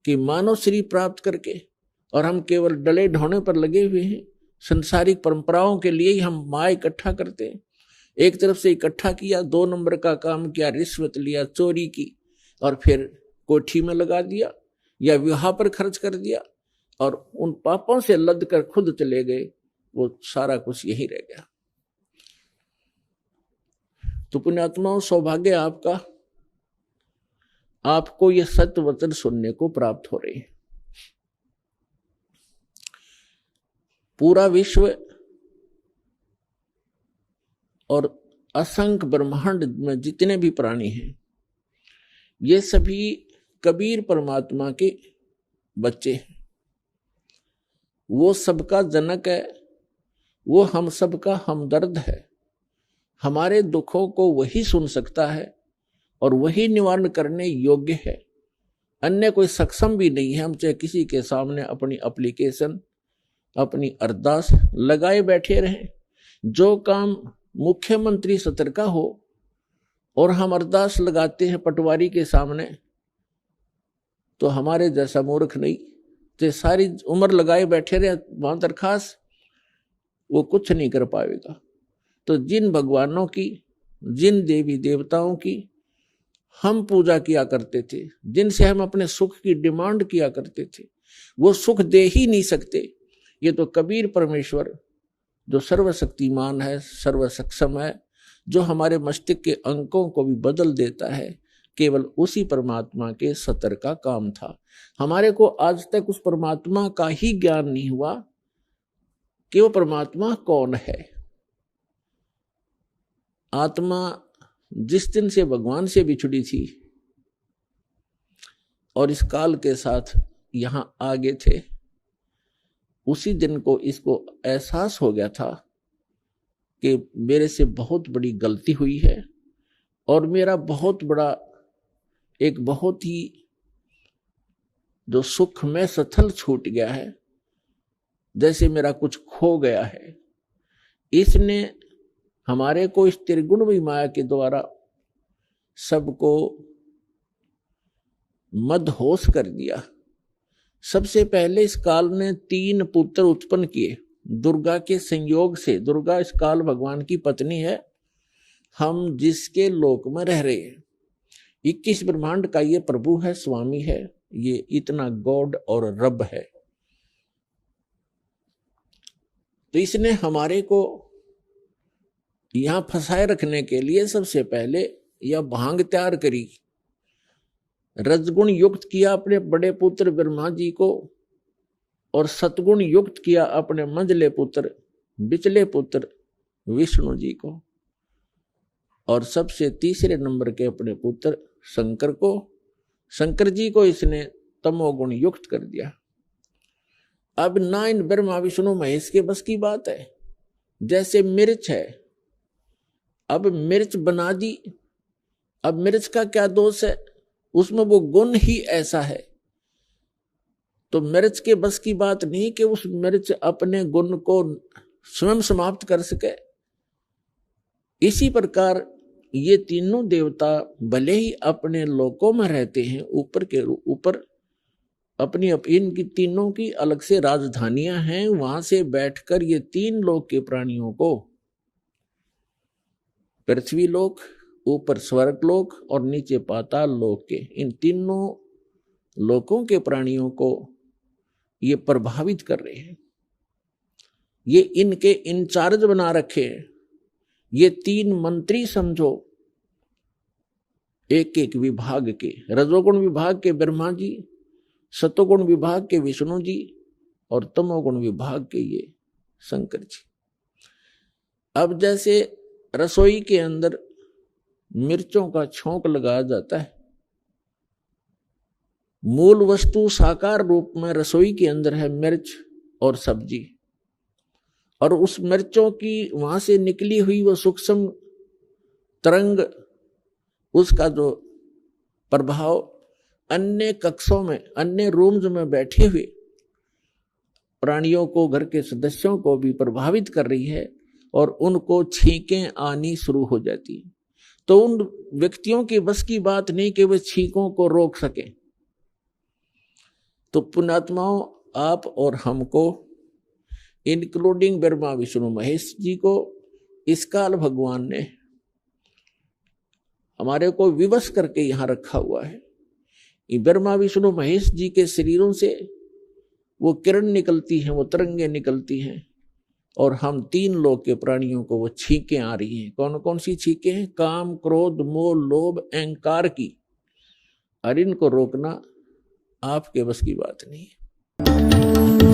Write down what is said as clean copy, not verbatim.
कि मानव शरीर प्राप्त करके और हम केवल डले ढोने पर लगे हुए हैं। संसारिक परंपराओं के लिए ही हम माया इकट्ठा करते हैं। एक तरफ से इकट्ठा किया, 2 नंबर का काम किया, रिश्वत लिया, चोरी की और फिर कोठी में लगा दिया या विवाह पर खर्च कर दिया और उन पापों से लद कर खुद चले गए। वो सारा कुछ यही रह गया। तो पुण्यात्माओं, सौभाग्य आपका, आपको ये सत्य वचन सुनने को प्राप्त हो रहे हैं। पूरा विश्व और असंख्य ब्रह्मांड में जितने भी प्राणी हैं, ये सभी कबीर परमात्मा के बच्चे हैं। वो सबका जनक है, वो हम सबका हमदर्द है। हमारे दुखों को वही सुन सकता है और वही निवारण करने योग्य है। अन्य कोई सक्षम भी नहीं है। हम चाहे किसी के सामने अपनी एप्लीकेशन, अपनी अरदास लगाए बैठे रहें, जो काम मुख्यमंत्री सत्र का हो और हम अरदास लगाते हैं पटवारी के सामने, तो हमारे जैसा मूर्ख नहीं, तो सारी उम्र लगाए बैठे रहे वहां दरखास्त, वो कुछ नहीं कर पाएगा। तो जिन भगवानों की, जिन देवी देवताओं की हम पूजा किया करते थे, जिनसे हम अपने सुख की डिमांड किया करते थे, वो सुख दे ही नहीं सकते। ये तो कबीर परमेश्वर जो सर्वशक्तिमान है, सर्व सक्षम है, जो हमारे मस्तिष्क के अंकों को भी बदल देता है, केवल उसी परमात्मा के सतर का काम था। हमारे को आज तक उस परमात्मा का ही ज्ञान नहीं हुआ कि वो परमात्मा कौन है। आत्मा जिस दिन से भगवान से बिछड़ी थी और इस काल के साथ यहां आगे थे, उसी दिन को इसको एहसास हो गया था कि मेरे से बहुत बड़ी गलती हुई है और मेरा बहुत बड़ा, एक बहुत ही जो सुख में सथल छूट गया है, जैसे मेरा कुछ खो गया है। इसने हमारे को इस त्रिगुण माया के द्वारा सबको मदहोश कर दिया। सबसे पहले इस काल ने 3 पुत्र उत्पन्न किए दुर्गा के संयोग से। दुर्गा इस काल भगवान की पत्नी है, हम जिसके लोक में रह रहे हैं। 21 ब्रह्मांड का ये प्रभु है, स्वामी है, ये इतना गॉड और रब है। तो इसने हमारे को यहां फंसाए रखने के लिए सबसे पहले यह भांग तैयार करी, रजगुण युक्त किया अपने बड़े पुत्र ब्रह्मा जी को और सतगुण युक्त किया अपने मंझले पुत्र, बिचले पुत्र विष्णु जी को, और सबसे तीसरे नंबर के अपने पुत्र शंकर को, शंकर जी को इसने तमोगुण युक्त कर दिया। अब ना इन ब्रह्मा विष्णु महेश के बस की बात है। जैसे मिर्च है, अब मिर्च बना दी, अब मिर्च का क्या दोष है, उसमें वो गुण ही ऐसा है। तो मिर्च के बस की बात नहीं कि उस मिर्च अपने गुण को स्वयं समाप्त कर सके। इसी प्रकार ये तीनों देवता भले ही अपने लोकों में रहते हैं, ऊपर के ऊपर अपनी इनकी तीनों की अलग से राजधानियां हैं, वहां से बैठकर ये 3 लोक के प्राणियों को, पृथ्वी लोक, ऊपर स्वर्ग लोक और नीचे पाताल लोक के, इन तीनों लोकों के प्राणियों को ये प्रभावित कर रहे हैं। ये इनके इंचार्ज बना रखे हैं। ये 3 मंत्री समझो, एक एक विभाग के, रजोगुण विभाग के ब्रह्मा जी, सतोगुण विभाग के विष्णु जी और तमोगुण विभाग के ये शंकर जी। अब जैसे रसोई के अंदर मिर्चों का छोंक लगाया जाता है, मूल वस्तु साकार रूप में रसोई के अंदर है मिर्च और सब्जी, और उस मिर्चों की वहां से निकली हुई वो सूक्ष्म तरंग, उसका जो प्रभाव अन्य कक्षों में, अन्य रूम्स में बैठे हुए प्राणियों को, घर के सदस्यों को भी प्रभावित कर रही है और उनको छींकें आनी शुरू हो जाती है। तो उन व्यक्तियों की बस की बात नहीं कि वे छींकों को रोक सकें। तो पुण्यात्माओं, आप और हमको, इंक्लूडिंग ब्रह्मा विष्णु महेश जी को, इस काल भगवान ने हमारे को विवश करके यहां रखा हुआ है। ये ब्रह्मा विष्णु महेश जी के शरीरों से वो किरण निकलती हैं, वो तरंगे निकलती हैं, और हम तीन लोक के प्राणियों को वो छींकें आ रही हैं। कौन कौन सी छींकें हैं? काम, क्रोध, मोह, लोभ, अहंकार की। और इनको रोकना आपके बस की बात नहीं है।